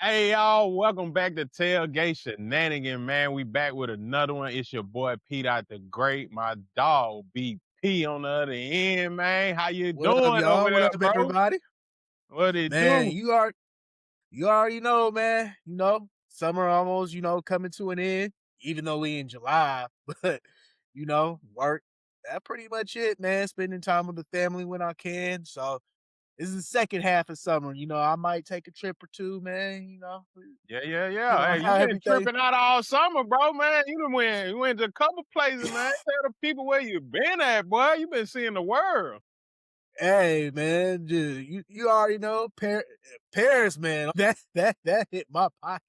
Hey y'all, welcome back to Tailgate Shenanigan, man. We back with another one. It's your boy Pete out the Great, my dog BP on the other end, man. How you What up, doing over y'all? What there, up, bro? everybody? What it Man, do? you already know, man. Summer almost, coming to an end. Even though we in July, but work. That's pretty much it, man. Spending time with the family when I can. So this is the second half of summer. I might take a trip or two, man. Yeah. Hey, you How been everything. tripping out all summer, bro, man. You went to a couple places, man. Tell the people where you been at, boy. You been seeing the world. Hey, man, dude, you already know Paris, man. That hit my pocket.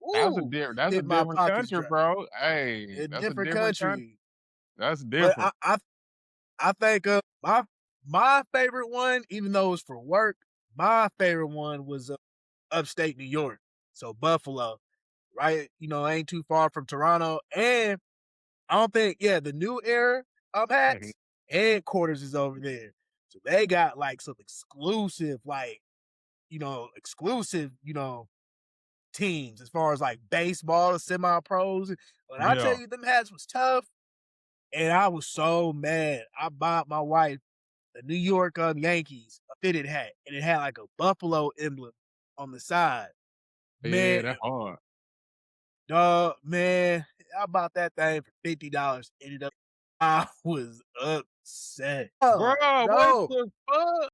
Ooh, That's a hit my different pockets country, dry. bro. Hey, A that's a different different country. country. That's But different. I think my favorite one, even though it was for work, my favorite one was upstate New York. So Buffalo, right? Ain't too far from Toronto, and I don't think the new era of hats headquarters is over there. So they got like some exclusive, teams as far as like baseball, semi pros. But I tell Yeah. you, them hats was tough. And I was so mad. I bought my wife the New York Yankees a fitted hat, and it had like a buffalo emblem on the side. Yeah, Man, that's hard. man, I bought that thing for $50. Ended up, I was upset. Bro, what No, the fuck?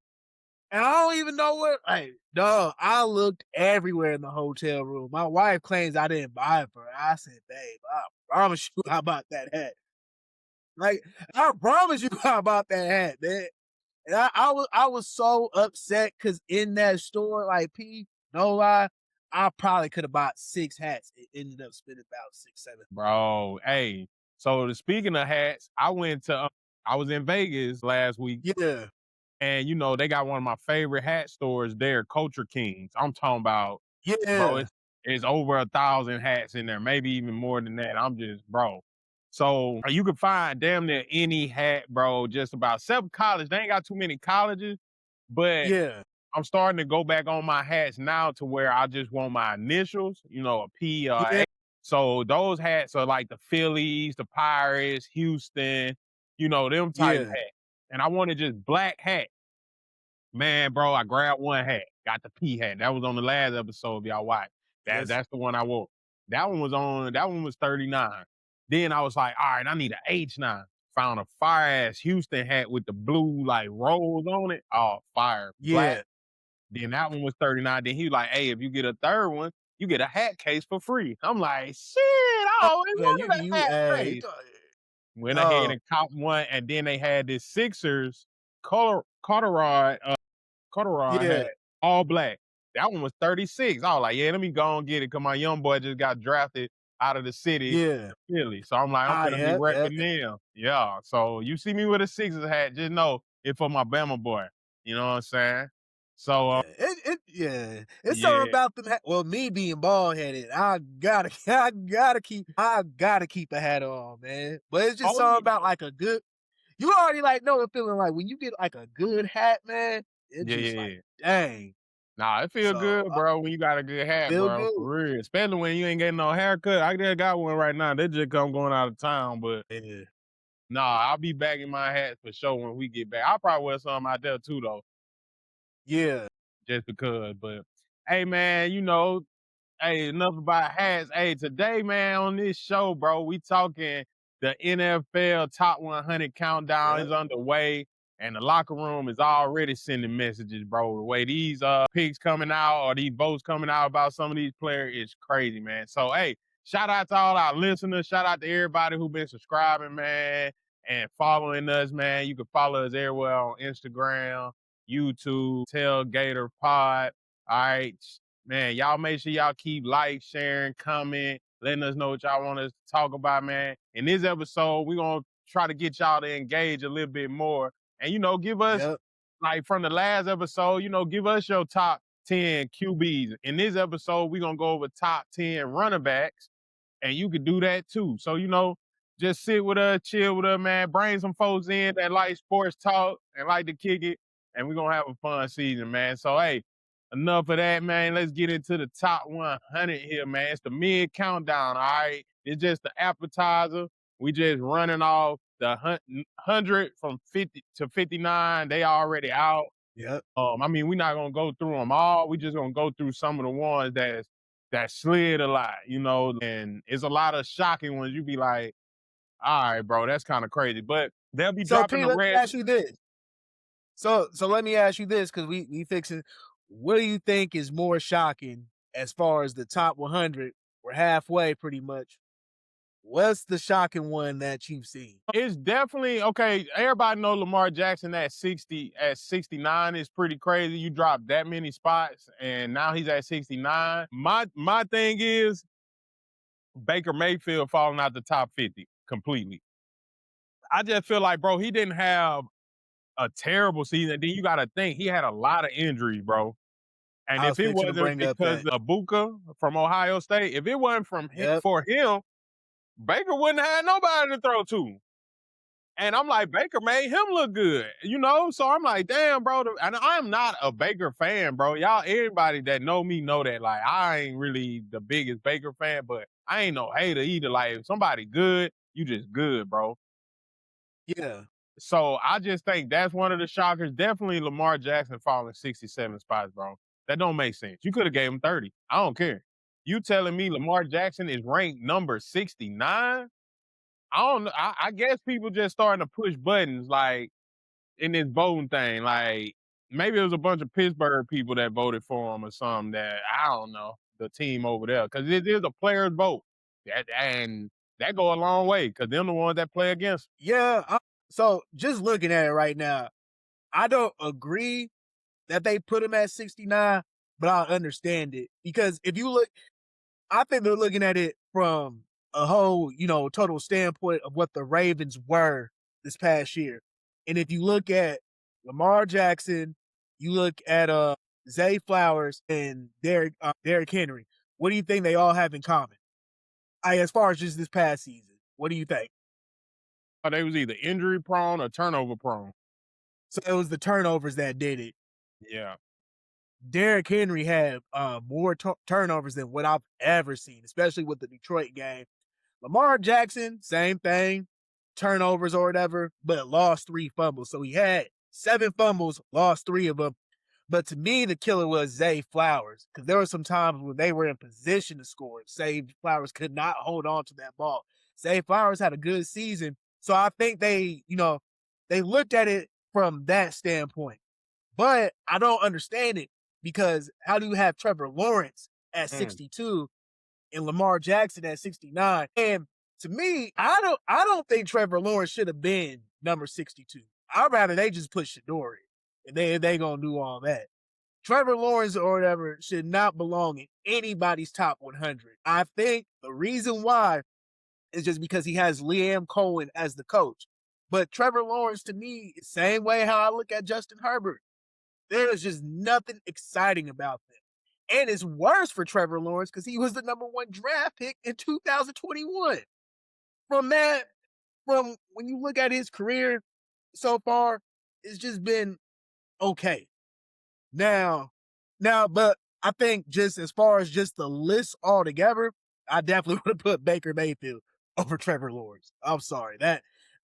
and I don't even know what. Like, no, I looked everywhere in the hotel room. My wife claims I didn't buy it for her. I said, babe, I promise you, I bought that hat. Like, I promise you, I bought that hat, man. And I was so upset because in that store, like no lie, I probably could have bought 6 hats. It ended up spending about 6, 7. Bro, hey, so speaking of hats, I was in Vegas last week, Yeah, and, they got one of my favorite hat stores there, Culture Kings. I'm talking about, bro, yeah, it's over 1,000 hats in there, maybe even more than that. I'm just bro. So, you can find damn near any hat, bro, just about except college. They ain't got too many colleges, but yeah, I'm starting to go back on my hats now to where I just want my initials, a P or yeah, A. So those hats are like the Phillies, the Pirates, Houston, them type yeah. hats. And I wanted just black hat. Man, bro, I grabbed one hat, got the P hat. That was on the last episode if y'all watched. Yes, That's the one I wore. That one was 39. Then I was like, all right, I need an H9. Found a fire ass Houston hat with the blue like rolls on it. Oh, fire. Black. yeah. Then that one was 39. Then he was like, hey, if you get a third one, you get a hat case for free. I'm like, shit, I Oh, always yeah, wanted a hat hey, case. Went ahead no, and caught one, and then they had this Sixers corduroy hat, yeah, all black. That one was 36. I was like, yeah, let me go and get it because my young boy just got drafted out of the city, yeah. Philly. So I'm like, I'm finna be Yeah, yeah. repping them. Yeah. So you see me with a Sixers hat, just know it's for my Bama boy. You know what I'm saying? So It's something yeah. about them. Well, me being bald headed, I gotta keep a hat on, man. But it's just Oh something yeah. about like a good. You already like know the feeling like when you get like a good hat, man. It's Yeah, just yeah, like yeah. dang. Nah, it feel So good, bro, when you got a good hat, feel bro, good. for real. Especially when you ain't getting no haircut. I just got one right now. They just come going out of town, but Yeah, nah, I'll be back in my hat for sure when we get back. I'll probably wear some out there too, though, yeah, just because. But hey, man, hey, enough about hats. Hey, today, man, on this show, bro, we talking the NFL Top 100 countdown yeah, is underway, and the locker room is already sending messages, bro. The way these picks coming out or these votes coming out about some of these players is crazy, man. So, hey, shout out to all our listeners. Shout out to everybody who been subscribing, man, and following us, man. You can follow us everywhere on Instagram, YouTube, Tailgater Pod. All right, man, y'all make sure y'all keep like, sharing, comment, letting us know what y'all want us to talk about, man. In this episode, we're going to try to get y'all to engage a little bit more and, give us, yep, like from the last episode, give us your top 10 QBs. In this episode, we're going to go over top 10 running backs, and you can do that too. So, just sit with us, chill with us, man. Bring some folks in that like sports talk and like to kick it, and we're going to have a fun season, man. So, hey, enough of that, man. Let's get into the top 100 here, man. It's the mid countdown, all right? It's just the appetizer. We just running off the 100 from 50 to 59. They already out. Yep. I mean, we're not gonna go through them all. We just gonna go through some of the ones that slid a lot, and it's a lot of shocking ones. You be like, all right, bro, that's kind of crazy. But they'll be So dropping P, the let me red. ask you this. So let me ask you this, because we fixing. What do you think is more shocking as far as the top 100? We're halfway, pretty much. What's the shocking one that you've seen? It's definitely okay. Everybody know Lamar Jackson at 69 is pretty crazy. You drop that many spots, and now he's at 69. My thing is Baker Mayfield falling out the top 50 completely. I just feel like, bro, he didn't have a terrible season. Then you got to think he had a lot of injuries, bro. And I if was it fixing to wasn't bring up because that. of Abuka from Ohio State, if it wasn't Yep. for him, Baker wouldn't have had nobody to throw to. And I'm like, Baker made him look good, So I'm like, damn, bro. And I'm not a Baker fan, bro. Y'all, everybody that know me know that. Like, I ain't really the biggest Baker fan, but I ain't no hater either. Like, if somebody good, you just good, bro. Yeah. So I just think that's one of the shockers. Definitely Lamar Jackson falling 67 spots, bro. That don't make sense. You could have gave him 30. I don't care. You telling me Lamar Jackson is ranked number 69? I don't know. I guess people just starting to push buttons like in this voting thing. Like maybe it was a bunch of Pittsburgh people that voted for him or something that I don't know, the team over there. Cause it is a player's vote. And that go a long way because they're the ones that play against. Yeah. So just looking at it right now, I don't agree that they put him at 69, but I understand it. Because if you look, I think they're looking at it from a whole, total standpoint of what the Ravens were this past year. And if you look at Lamar Jackson, you look at Zay Flowers and Derrick Henry, what do you think they all have in common? As far as just this past season, what do you think? They was either injury prone or turnover prone. So it was the turnovers that did it. Yeah. Derrick Henry had more turnovers than what I've ever seen, especially with the Detroit game. Lamar Jackson, same thing, turnovers or whatever, but lost 3 fumbles. So he had 7 fumbles, lost 3 of them. But to me, the killer was Zay Flowers, because there were some times when they were in position to score. Zay Flowers could not hold on to that ball. Zay Flowers had a good season. So I think they looked at it from that standpoint. But I don't understand it, because how do you have Trevor Lawrence at 62 and Lamar Jackson at 69? And to me, I don't think Trevor Lawrence should have been number 62. I'd rather they just put Shadori, and they gonna do all that. Trevor Lawrence or whatever should not belong in anybody's top 100. I think the reason why is just because he has Liam Cohen as the coach. But Trevor Lawrence, to me, is the same way how I look at Justin Herbert. There is just nothing exciting about them. And it's worse for Trevor Lawrence because he was the number 1 draft pick in 2021. From when you look at his career so far, it's just been okay. Now, but I think just as far as just the list altogether, I definitely would have put Baker Mayfield over Trevor Lawrence. I'm sorry.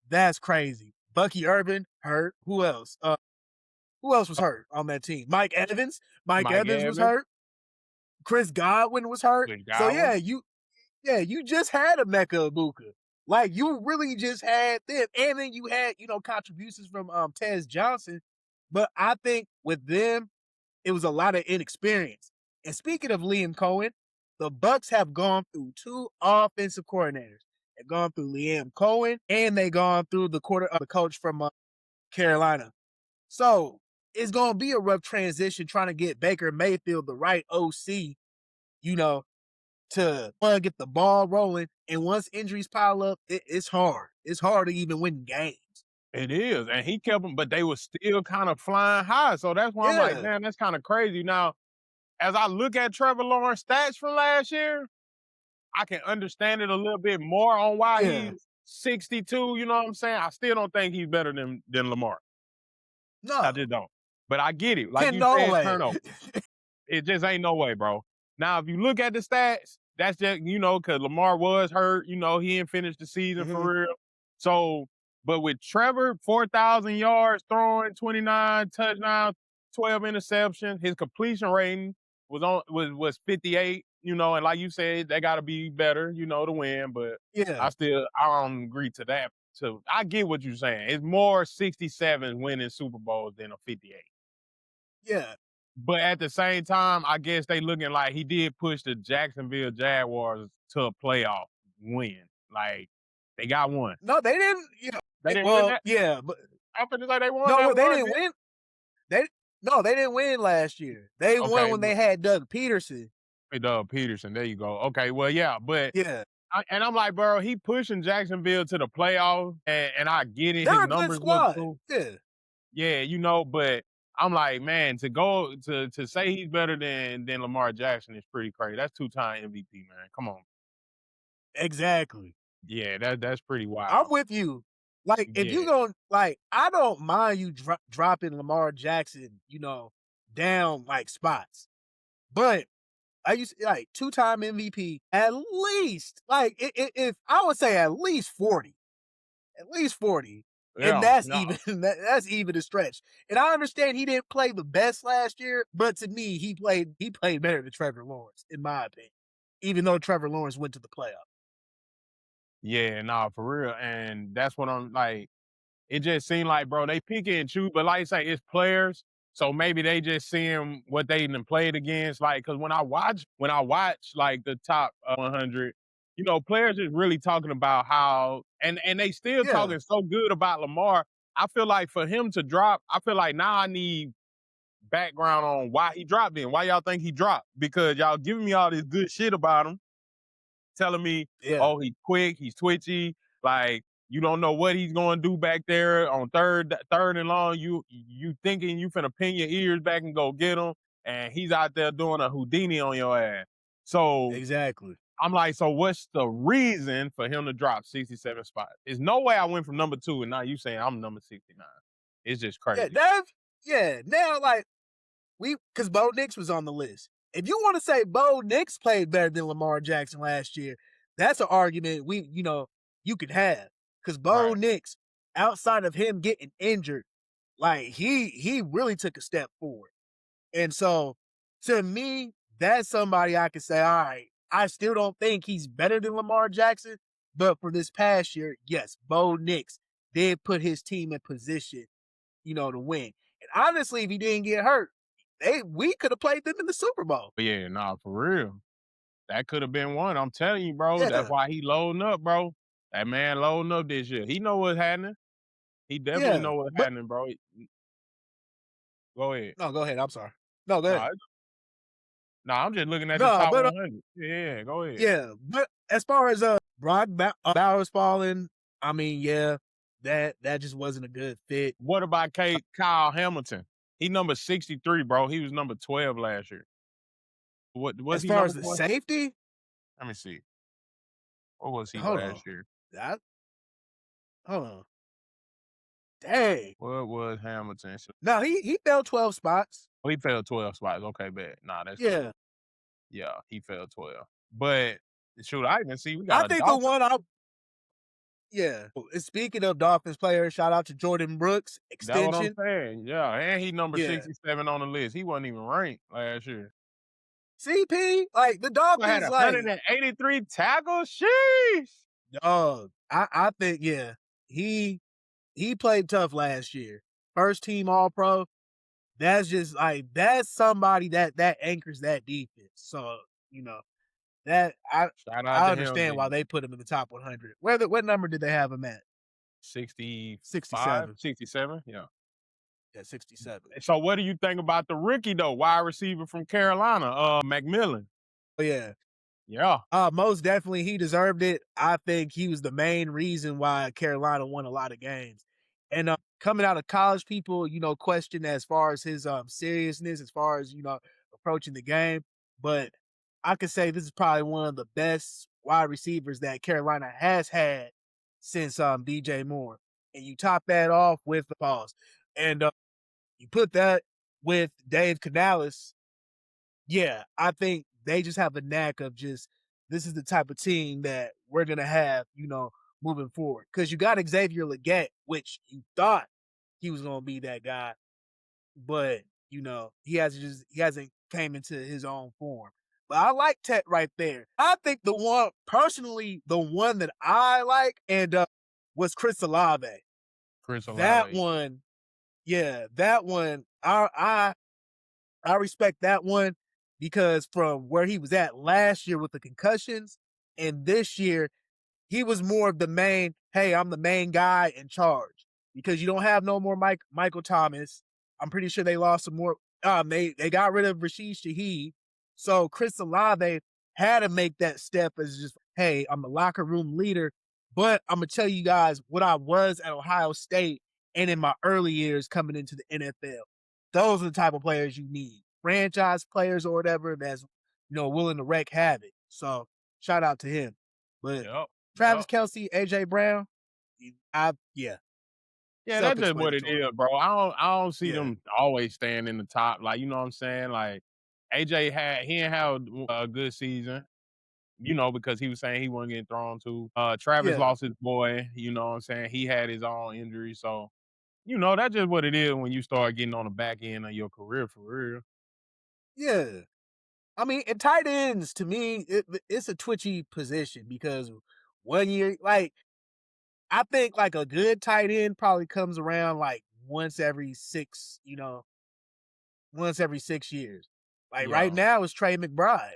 That's crazy. Bucky Irvin hurt. Who else? Who else was hurt on that team? Mike Evans. Mike Evans was hurt. Chris Godwin was hurt. So yeah, you just had a Mecca Ibuka. Like you really just had them. And then you had, contributions from Tez Johnson. But I think with them, it was a lot of inexperience. And speaking of Liam Cohen, the Bucks have gone through 2 offensive coordinators. They've gone through Liam Cohen, and they gone through the coach from Carolina. So it's going to be a rough transition trying to get Baker Mayfield the right OC, to get the ball rolling. And once injuries pile up, it's hard. It's hard to even win games. It is. And he kept them, but they were still kind of flying high. So that's why I'm like, man, that's kind of crazy. Now, as I look at Trevor Lawrence stats from last year, I can understand it a little bit more on why he's 62. You know what I'm saying? I still don't think he's better than Lamar. No. I just don't. But I get it. Like Ken you Nolan. said, turnover. It just ain't no way, bro. Now, if you look at the stats, that's just, because Lamar was hurt, he didn't finish the season Mm-hmm. for real. So, but with Trevor, 4,000 yards throwing, 29 touchdowns, 12 interceptions, his completion rating was 58, and like you said, they got to be better, to win. But Yeah, I don't agree to that. So I get what you're saying. It's more 67 winning Super Bowls than a 58. yeah. But at the same time, I guess they looking like he did push the Jacksonville Jaguars to a playoff win. Like they got one. No, they didn't. They didn't win Well, that. yeah, but I'm finna say they won no, that they one. didn't win. They they didn't win last year. They won Okay, when they had Doug Peterson. Doug Peterson. There you go. Okay, well, yeah, but Yeah, I'm like, bro, he pushing Jacksonville to the playoffs, and I get it. His they're a good numbers look squad. cool. Yeah, Yeah, but I'm like, man, to go to say he's better than Lamar Jackson is pretty crazy. That's 2-time MVP, man. Come on. exactly. Yeah, that's pretty I'm wild. with you. Like, if you Yeah. going I don't mind you dropping Lamar Jackson, down like spots, but I used to, like 2-time MVP at least. Like, if I would say at least 40. At least 40. And Yeah, that's no, even that's even a stretch. And I understand he didn't play the best last year, but to me, he played better than Trevor Lawrence, in my opinion. Even though Trevor Lawrence went to the playoffs. yeah, nah, for real. And that's what I'm like. It just seemed like, bro, they pick and choose, but like I say, it's players. So maybe they just seeing what they done played against. Like, cause when I watch like the top 100, players is really talking about how, and they still Yeah, talking so good about Lamar. I feel like for him to drop, I feel like now I need background on why he dropped in. Why y'all think he dropped? Because y'all giving me all this good shit about him, telling me, yeah, oh, he's quick, he's twitchy, like you don't know what he's gonna do back there on third and long. You thinking you finna pin your ears back and go get him, and he's out there doing a Houdini on your ass. So exactly. I'm like, so what's the reason for him to drop 67 spots? There's no way I went from number 2 and now you saying I'm number 69. It's just Yeah, crazy. now like because Bo Nix was on the list. If you want to say Bo Nix played better than Lamar Jackson last year, that's an argument you could have. Because Bo Right. Nix, outside of him getting injured, like he really took a step forward. And so to me, that's somebody I could say, all right, I still don't think he's better than Lamar Jackson, but for this past year, yes, Bo Nix did put his team in position, to win. And honestly, if he didn't get hurt, we could have played them in the Super Bowl. But yeah, nah, for real. That could have been one. I'm telling you, bro. That's Yeah, why he loading up, bro. That man loading up this year. He know what's happening. He definitely yeah. know what's But happening, bro. Go ahead. no, go ahead. I'm sorry. No, go No, ahead. no, I'm just looking at the No, top but 100. Yeah, go ahead. yeah. But as far as Brock Bowers falling, I mean, yeah, that just wasn't a good fit. What about Kyle Hamilton? He number 63, bro. He was number 12 last year. What was As he far number as the one? safety, Let me see. What was he hold on. last year? That hold on. Dang. What was Hamilton? No, he fell 12 spots. Oh, he fell 12 spots. Okay, bad. Nah, that's cool. Yeah. Yeah, he fell 12. But shoot, I even see we I got a think the Dolphin. one yeah. Speaking of Dolphins players, shout out to Jordan Brooks, That's what I'm extension. saying. Yeah, and he number Yeah. 67 on the list. He wasn't even ranked last year. CP, like the I had Dolphins, like 183 tackles. Sheesh. dog. I think he played tough last year. First team All Pro. That's just like that's somebody that anchors that defense. So that Shout out I to him, understand why then. they put him in the top 100. What number did they have him at? 65, 67. 67. Yeah. Yeah, 67. So what do you think about the rookie though? Wide receiver from Carolina, McMillan. Oh yeah. Yeah. Most definitely he deserved it. I think he was the main reason why Carolina won a lot of games. And coming out of college, people, question as far as his seriousness, as far as, approaching the game. But I could say this is probably one of the best wide receivers that Carolina has had since DJ Moore. And you top that off with the pause. And you put that with Dave Canales. Yeah, I think they just have a knack of just this is the type of team that we're gonna have, moving forward. Because you got Xavier Legette, which you thought he was gonna be that guy, but he hasn't came into his own form. But I like Tech right there. I think the one that I like and was Chris Olave. Chris That Olave. one, yeah, that one. I respect that one because from where he was at last year with the concussions and this year, he was more of the main, hey, I'm the main guy in charge because you don't have no more Michael Thomas. I'm pretty sure they lost some more. They got rid of Rashid Shaheed. So Chris Olave had to make that step as just, hey, I'm a locker room leader, but I'm going to tell you guys what I was at Ohio State and in my early years coming into the NFL. Those are the type of players you need. Franchise players or whatever that's, willing to wreak havoc. So shout out to him. But Yep. Travis Yep. Kelce, AJ Brown, yeah, Yeah, that's just what it self-explanatory. is, bro. I don't see Yeah, them always staying in the top. Like, you know what I'm saying? Like AJ he didn't have a good season, because he was saying he wasn't getting thrown to. Travis yeah, lost his boy, you know what I'm saying? He had his own injury. So, that's just what it is when you start getting on the back end of your career for real. yeah. I mean, and tight ends to me, it's a twitchy position because one year, like I think, like a good tight end probably comes around like once every 6 years. Like right Yeah. now, it's Trey McBride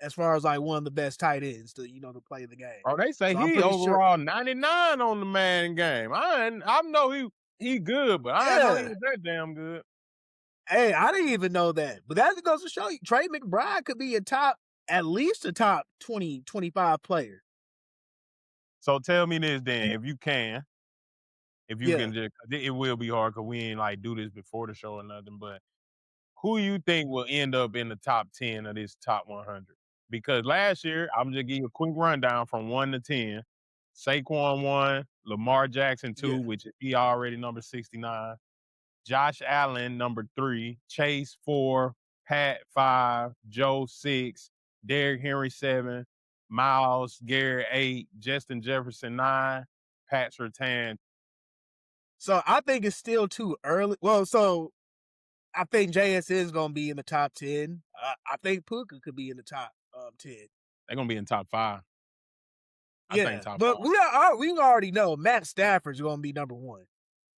as far as like one of the best tight ends to play the game. Bro, they say So I'm he pretty sure. overall 99 on the man game. I know he good, but I didn't know he Yeah. was that damn good. Hey, I didn't even know that. But that goes to show you, Trey McBride could be at least a top 20, 25 player. So tell me this then, if you can Yeah. just, it will be hard because we ain't like do this before the show or nothing, but who you think will end up in the top 10 of this top 100? Because last year, I'm just give you a quick rundown from 1 to 10. Saquon 1, Lamar Jackson 2, Yeah. which he already number 69. Josh Allen number 3, Chase 4, Pat 5, Joe 6, Derrick Henry 7, Miles Garrett 8, Justin Jefferson 9, Pat Surtain. So I think it's still too early. Well, so I think JSN is going to be in the top 10. I think Puka could be in the top 10. They're gonna be in top 5. I think Yeah. top 5. But we already know Matt Stafford's going to be number one.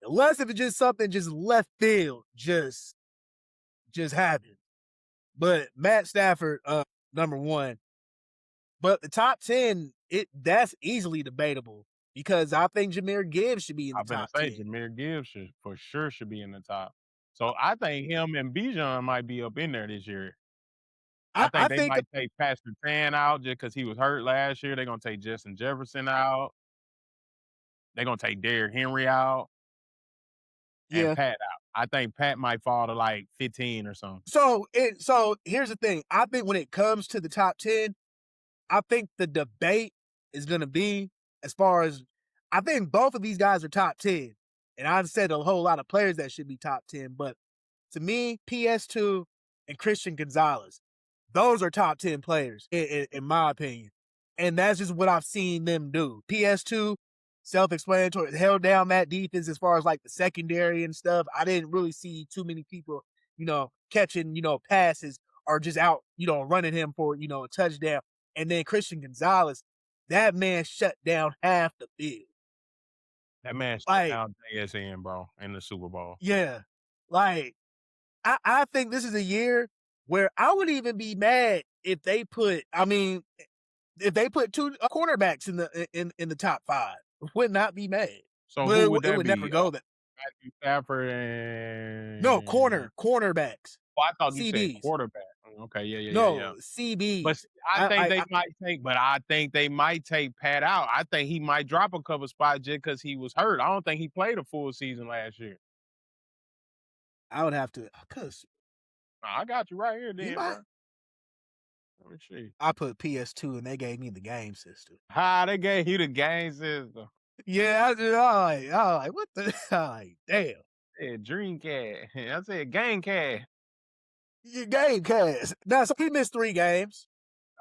Unless if it's just something just left field, just happened. But Matt Stafford, number one. But the top 10, that's easily debatable because I think Jahmyr Gibbs should be in the I'm finna top say 10. Jahmyr Gibbs should be in the top. So I think him and Bijan might be up in there this year. I I think they think, might take Pastor Fan out just because he was hurt last year. They're gonna take Justin Jefferson out. They're gonna take Derrick Henry out and yeah. Pat out. I think Pat might fall to like 15 or something. So here's the thing. I think when it comes to the top 10, I think the debate is going to be as far as I think both of these guys are top 10. And I've said a whole lot of players that should be top 10. But to me, PS2 and Christian Gonzalez, those are top 10 players, in my opinion. And that's just what I've seen them do. PS2, self explanatory, held down that defense as far as like the secondary and stuff. I didn't really see too many people, catching, passes or just out, running him for, a touchdown. And then Christian Gonzalez, that man shut down half the field. That man shut Like, down JSN, bro, in the Super Bowl. yeah, like I think this is a year where I would even be mad if they put. I mean, if they put two cornerbacks in the top five, would not be mad. So But who would it that would never be? go that. Matthew Stafford No, and cornerbacks, oh, I thought you said CBs. quarterback. Okay, yeah, yeah, yeah, yeah. No, But CBs. see, I think I they might take Pat out. I think he might drop a couple spots just because he was hurt. I don't think he played a full season last year. I would have to because Nah, I got you right here he then, might. bro. Let me see. I put PS2 and they gave me the game system. They gave you the game system. Yeah, I was like, what the? I'm like, damn. Yeah, Dreamcast. I said Gamecast. Your game cast. Now, so he missed 3 games.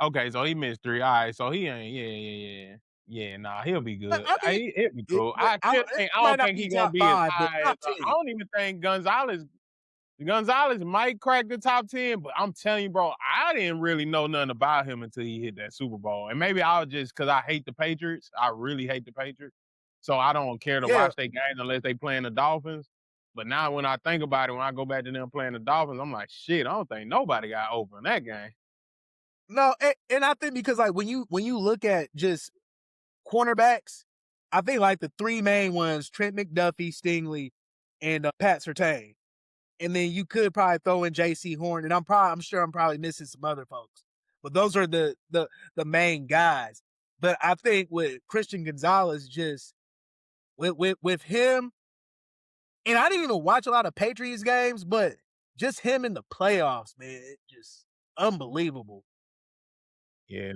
Okay, so he missed 3. All right, so he ain't yeah. Yeah, nah, he'll be But, good. I mean, He'll be cool. I still think I it might don't not think be he gonna top be as 5, but high as top I 10. don't even think Gonzalez might crack the top 10, but I'm telling you, bro, I didn't really know nothing about him until he hit that Super Bowl. And maybe I was just because I hate the Patriots. I really hate the Patriots. So I don't care to Yeah. watch their games unless they playing the Dolphins. But now when I think about it, when I go back to them playing the Dolphins, I'm like, shit, I don't think nobody got open that game. No, and I think because, like, when you look at just cornerbacks, I think, like, the 3 main ones, Trent McDuffie, Stingley, and, Pat Surtain. And then you could probably throw in J.C. Horn, and I'm sure I'm probably missing some other folks. But those are the main guys. But I think with Christian Gonzalez, just with him, and I didn't even watch a lot of Patriots games, but just him in the playoffs, man, it just unbelievable. Yeah.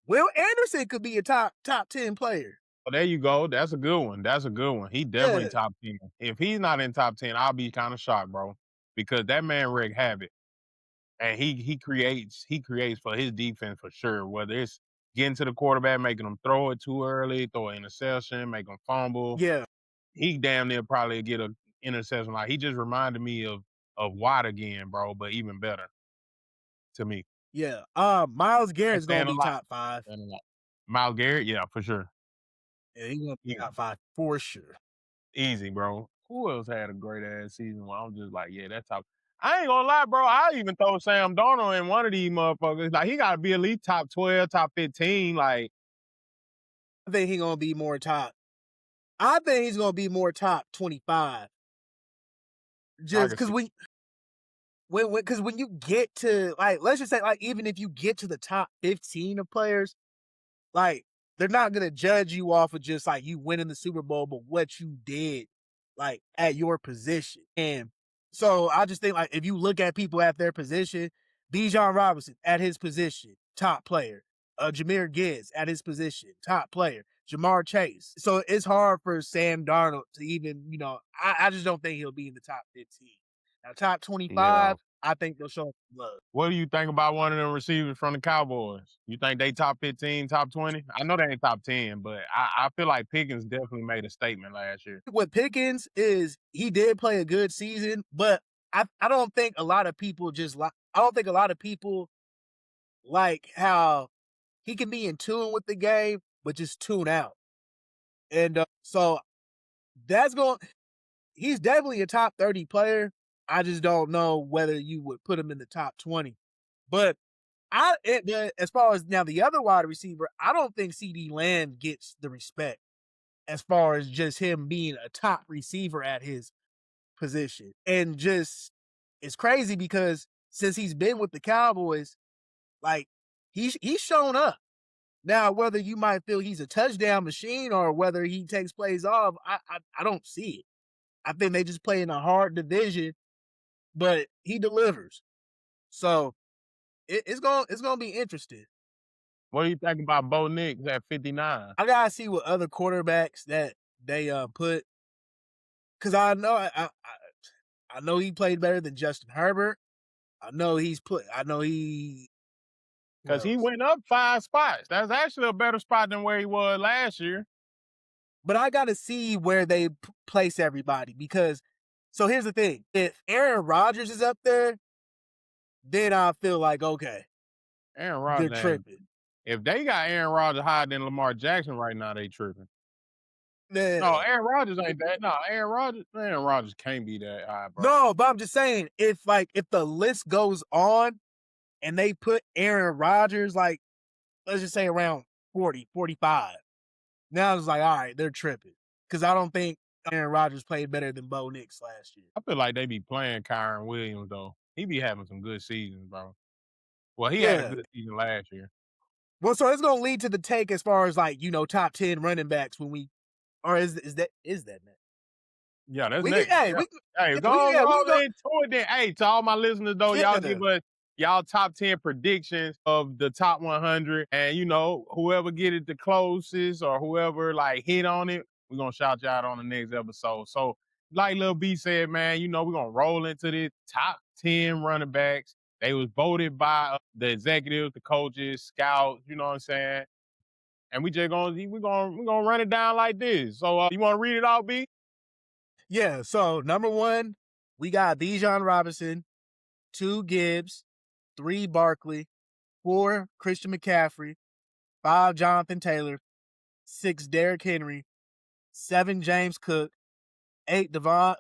Will Anderson could be a top 10 player. Well, there you go. That's a good one. That's a good one. He definitely Yeah, top 10. If he's not in top 10, I'll be kind of shocked, bro. Because that man wreak havoc. And he creates for his defense for sure. Whether it's getting to the quarterback, making him throw it too early, throw an interception, make him fumble. yeah, He damn near probably get a interception. Like he just reminded me of Watt again, bro, but even better to me. yeah. Myles That's Garrett's gonna saying a be lot. top 5. Saying a lot. Myles Garrett, yeah, for sure. Yeah, he's gonna be Easy, top 5 for sure. easy, bro. Who else had a great ass season where I'm just like, yeah, that's top. I ain't gonna lie, bro. I even throw Sam Darnold in one of these motherfuckers. Like he gotta be at least top 12, top 15. Like I think he's gonna be more top. I think he's gonna be more top 25. I Just can because see. when you get to, like, let's just say, like, even if you get to the top 15 of players, like, they're not gonna judge you off of just like you winning the Super Bowl, but what you did, like, at your position. And so I just think, like, if you look at people at their position, Bijan Robinson at his position, top player. Jameer Gibbs at his position, top player. Jamar Chase. So it's hard for Sam Darnold to even, I just don't think he'll be in the top 15. Now, top Yeah. 25, I think they'll show him some love. What do you think about one of them receivers from the Cowboys? You think they top 15, top 20? I know they ain't top 10, but I feel like Pickens definitely made a statement last year. With Pickens is he did play a good season, but I don't think a lot of people I don't think a lot of people like how he can be in tune with the game, but just tune out. And so that's going. He's definitely a top 30 player. I just don't know whether you would put him in the top 20. But as far as now the other wide receiver, I don't think CD Lamb gets the respect as far as just him being a top receiver at his position. And just it's crazy because since he's been with the Cowboys, like he's shown up. Now, whether you might feel he's a touchdown machine or whether he takes plays off, I don't see it. I think they just play in a hard division, but he delivers. So it's gonna be interesting. What do you think about Bo Nix at 59? I gotta see what other quarterbacks that they put, because I know he played better than Justin Herbert. I know he who Because he else? went up 5 spots. That's actually a better spot than where he was last year. But I got to see where they place everybody, because so here's the thing. If Aaron Rodgers is up there, then I feel like, okay, Aaron they're Rodgers ain't. tripping. If they got Aaron Rodgers higher than Lamar Jackson right now, they tripping. No, Yeah. Aaron Rodgers ain't that. No, Aaron Rodgers can't be that high, bro. No, but I'm just saying, if the list goes on and they put Aaron Rodgers, like, let's just say around 40, 45, now it's like, all right, they're tripping. Because I don't think Aaron Rodgers played better than Bo Nix last year. I feel like they be playing Kyron Williams though. He be having some good seasons, bro. Well, he had a Yeah. good season last year. Well, so it's gonna lead to the take as far as, like, top 10 running backs when we, or is that next? Yeah, that's We can, next. hey, Yeah. we Hey, yeah, go we on, yeah, go we can on go. into it then. Hey, to all my listeners though, y'all Yeah. give us y'all top 10 predictions of the top 100, and whoever get it the closest or whoever like hit on it, we're gonna shout you out on the next episode. So like Lil B said, man, we're gonna roll into this top 10 running backs. They was voted by the executives, the coaches, scouts, you know what I'm saying? And we just we're gonna run it down like this. So you wanna read it out, B? Yeah, so number 1, we got Bijan Robinson, 2 Gibbs, 3 Barkley, 4 Christian McCaffrey, 5 Jonathan Taylor, 6 Derrick Henry, 7 James Cook, 8 Devon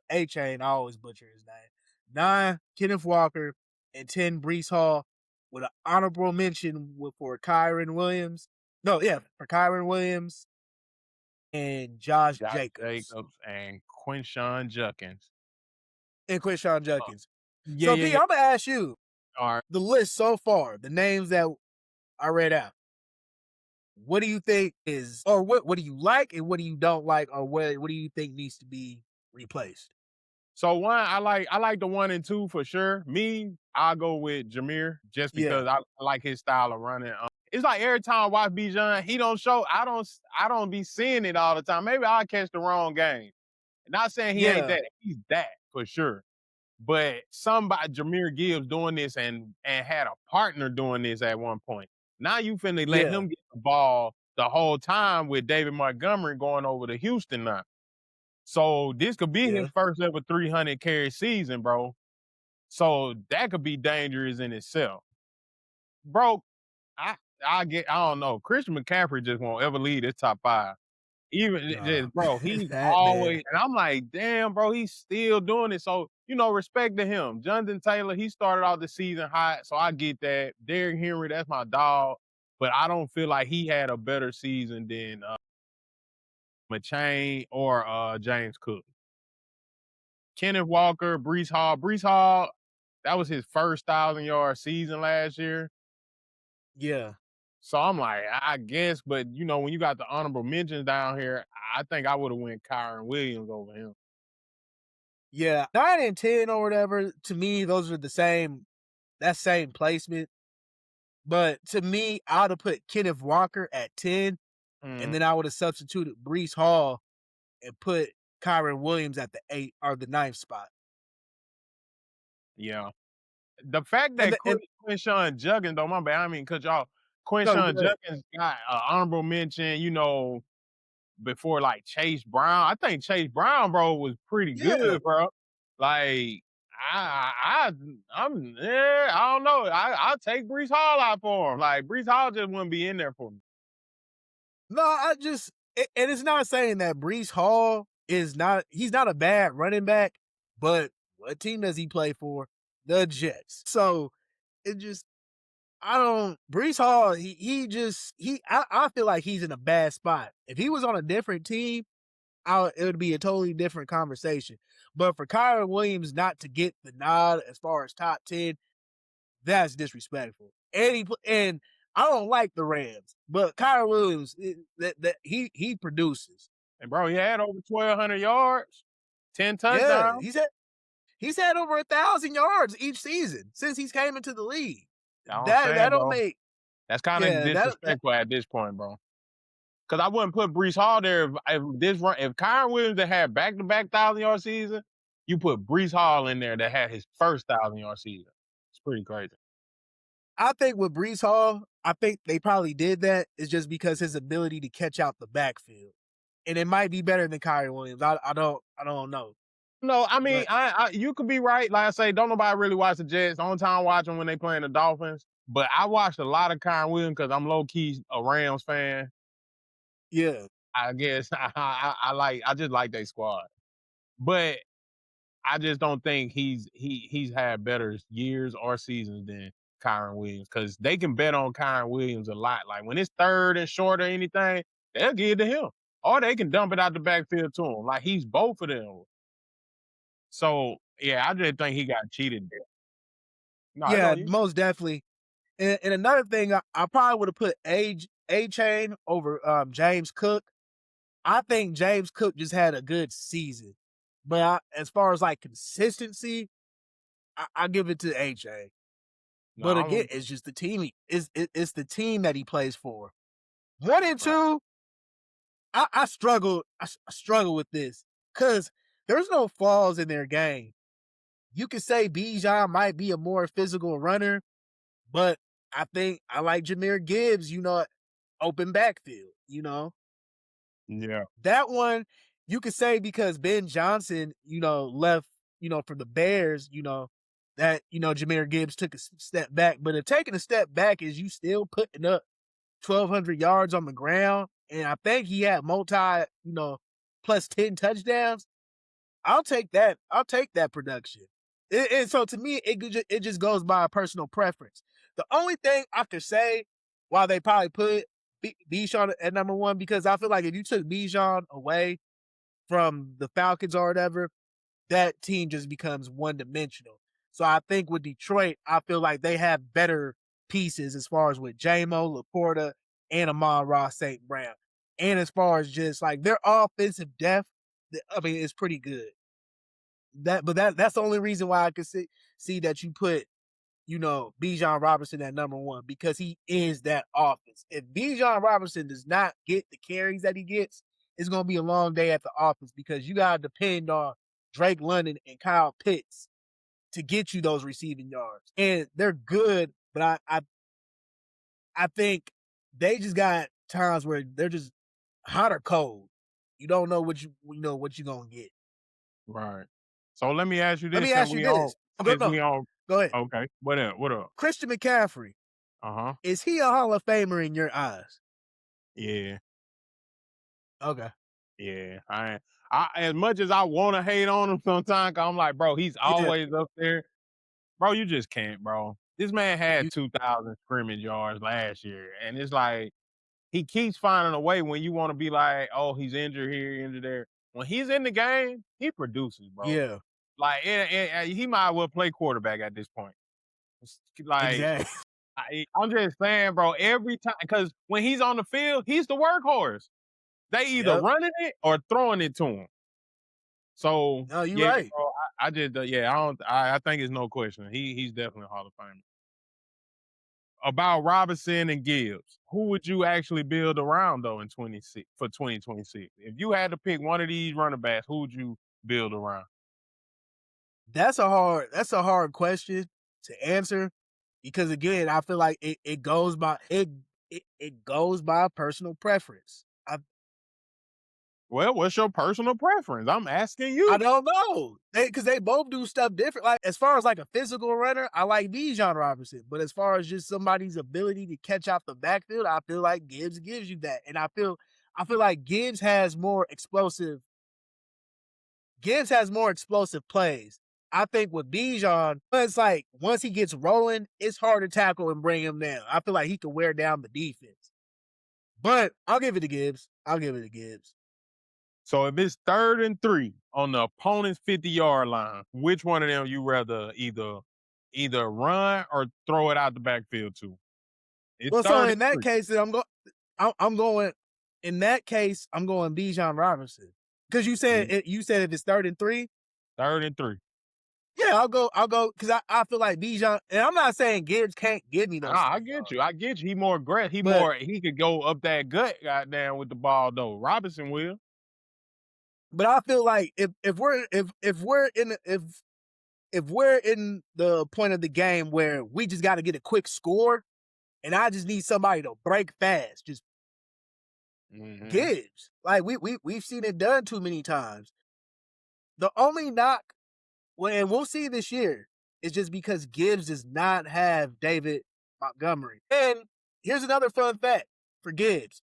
A-Chain, I always butcher his name, 9 Kenneth Walker, and 10 Brees Hall, with an honorable mention for Kyron Williams. No, yeah, for Kyron Williams and Josh Josh Jacobs Jacobs and Quinshawn Judkins. and Quinshon Uh, Judkins. yeah, So, yeah, B, yeah. I'm going to ask you, All right. the list so far, the names that I read out, what do you think is, or what do you like and what do you don't like, or what do you think needs to be replaced? So one, I like the 1 and 2 for sure. Me, I'll go with Jameer just Yeah, because I like his style of running. It's like every time I watch Bijan, he don't show. I don't be seeing it all the time. Maybe I'll catch the wrong game. Not saying he ain't yeah, that. He's that for sure. But somebody, Jameer Gibbs, doing this and had a partner doing this at one point. Now you finna let yeah, him get the ball the whole time with David Montgomery going over to Houston now. So this could be his yeah, first ever 300 carry season, bro. So that could be dangerous in itself. Bro, I I don't know. Christian McCaffrey just won't ever lead his top 5. Even nah, just, bro, he's that man. always, and I'm like, damn, bro, he's still doing it. So, respect to him. Jonathan Taylor, he started out the season hot, so I get that. Derrick Henry, that's my dog. But I don't feel like he had a better season than McChain or James Cook. Kenneth Walker, Brees Hall. Brees Hall, that was his first 1,000-yard season last year. Yeah, So I'm like, I guess, but when you got the honorable mentions down here, I think I would have went Kyron Williams over him. yeah, 9 and 10 or whatever. To me, those are the same. That same placement. But to me, I would have put Kenneth Walker at 10, and Mm, then I would have substituted Brees Hall and put Kyron Williams at the 8 or the ninth spot. yeah. The fact And that the, and Quinshawn Judkins, though, my bad, I mean, cause y'all, no, go Quinshawn ahead. Judkins got an honorable mention, before like Chase Brown. I think Chase Brown, bro, was pretty Yeah, good, bro. Like, yeah, I don't know. I'll take Brees Hall out for him. Like, Brees Hall just wouldn't be in there for me. no, and it's not saying that Brees Hall he's not a bad running back, but what team does he play for? The Jets. So it just, I don't, Brees Hall, I feel like he's in a bad spot. If he was on a different team, it would be a totally different conversation. But for Kyron Williams not to get the nod as far as top 10, that's disrespectful. And I don't like the Rams, but Kyron Williams, he produces. And bro, he had over 1,200 yards, 10 Yeah, touchdowns. he's had over 1,000 yards each season since he's came into the league. You know what I'm That saying, don't bro? make That's kind of yeah that disrespectful at this point, bro. Because I wouldn't put Brees Hall there if Kyron Williams had back-to-back 1,000-yard season, you put Brees Hall in there that had his first 1,000-yard season. It's pretty crazy. I think with Brees Hall, I think they probably did that is just because his ability to catch out the backfield, and it might be better than Kyron Williams. I don't know, No, I mean, but you could be right. Like I say, don't nobody really watch the Jets. The only time I watch them when they playing the Dolphins. But I watched a lot of Kyron Williams because I'm low key a Rams fan. yeah, I guess I just like their squad. But I just don't think he's had better years or seasons than Kyron Williams because they can bet on Kyron Williams a lot. Like when it's third and short or anything, they'll give it to him, or they can dump it out the backfield to him. Like he's both of them. So yeah, I just think he got cheated there. No, it's yeah, on you. most definitely. And another thing, I probably would have put A Chain over James Cook. I think James Cook just had a good season, but as far as like consistency, I give it to A Chain. No, But I'm again, it's just the team. It's the team that he plays for. 1 and right. 2, I struggle. I struggle with this because there's no flaws in their game. You could say Bijan might be a more physical runner, but I think I like Jahmyr Gibbs, open backfield, Yeah. That one you could say because Ben Johnson, left, for the Bears, that, Jahmyr Gibbs took a step back. But if taking a step back is you still putting up 1,200 yards on the ground, and I think he had plus 10 touchdowns, I'll take that. I'll take that production. And so to me, it just goes by a personal preference. The only thing I could say why they probably put Bijan at number one, because I feel like if you took Bijan away from the Falcons or whatever, that team just becomes one dimensional. So I think with Detroit, I feel like they have better pieces as far as with JMO, Laporta, and Amon-Ra St. Brown. And as far as just like their offensive depth, I mean, it's pretty good. That's the only reason why I could see that you put, Bijan Robinson at number one, because he is that offense. If Bijan Robinson does not get the carries that he gets, it's going to be a long day at the office, because you got to depend on Drake London and Kyle Pitts to get you those receiving yards. And they're good, but I think they just got times where they're just hot or cold. You don't know what you're going to get. Right. So let me ask you Let this, me ask you this. Go ahead. Okay. What up? What up? Christian McCaffrey, Uh-huh. is he a Hall of Famer in your eyes? Yeah. Okay. Yeah. I as much as I want to hate on him sometimes, I'm like, bro, he's Yeah. always up there. Bro, you just can't, bro. This man had You- 2,000 scrimmage yards last year, and it's like he keeps finding a way when you want to be like, oh, he's injured here, injured there. When he's in the game, he produces, bro. Yeah. Like, he might well play quarterback at this point. Like, Exactly. I'm just saying, bro, every time, because when he's on the field, he's the workhorse. They either Yep. running it or throwing it to him. So, No, you're yeah, right. bro, I just, I think it's no question. He's definitely a Hall of Famer. About Robinson and Gibbs, who would you actually build around though in 2026? If you had to pick one of these running backs, who would you build around? That's a hard question to answer, because again, I feel like it goes by it goes by personal preference. Well, what's your personal preference? I'm asking I you. don't know. Because they both do stuff different. Like, as far as like a physical runner, I like Bijan Robinson. But as far as just somebody's ability to catch out the backfield, I feel like Gibbs gives you that. And I feel like Gibbs has more explosive plays. I think with Bijan, it's like once he gets rolling, it's hard to tackle and bring him down. I feel like he can wear down the defense. But I'll give it to Gibbs. So if it's 3rd and 3 on the opponent's 50-yard line, which one of them you rather either run or throw it out the backfield to? It's Well, so 3rd in and that 3. case, I'm going. In that case, I'm going Bijan Robinson, because you said if it's 3rd and 3. 3rd and 3. Yeah, I'll go because I feel like Bijan, and I'm not saying Gibbs can't give me those. I get you. He more aggressive. But He could go up that gut, goddamn, with the ball though. Robinson will. I feel like if we're in the point of the game where we just got to get a quick score, and I just need somebody to break fast, just Gibbs. Like we've seen it done too many times. The only knock, and we'll see this year, is just because Gibbs does not have David Montgomery. And here's another fun fact for Gibbs.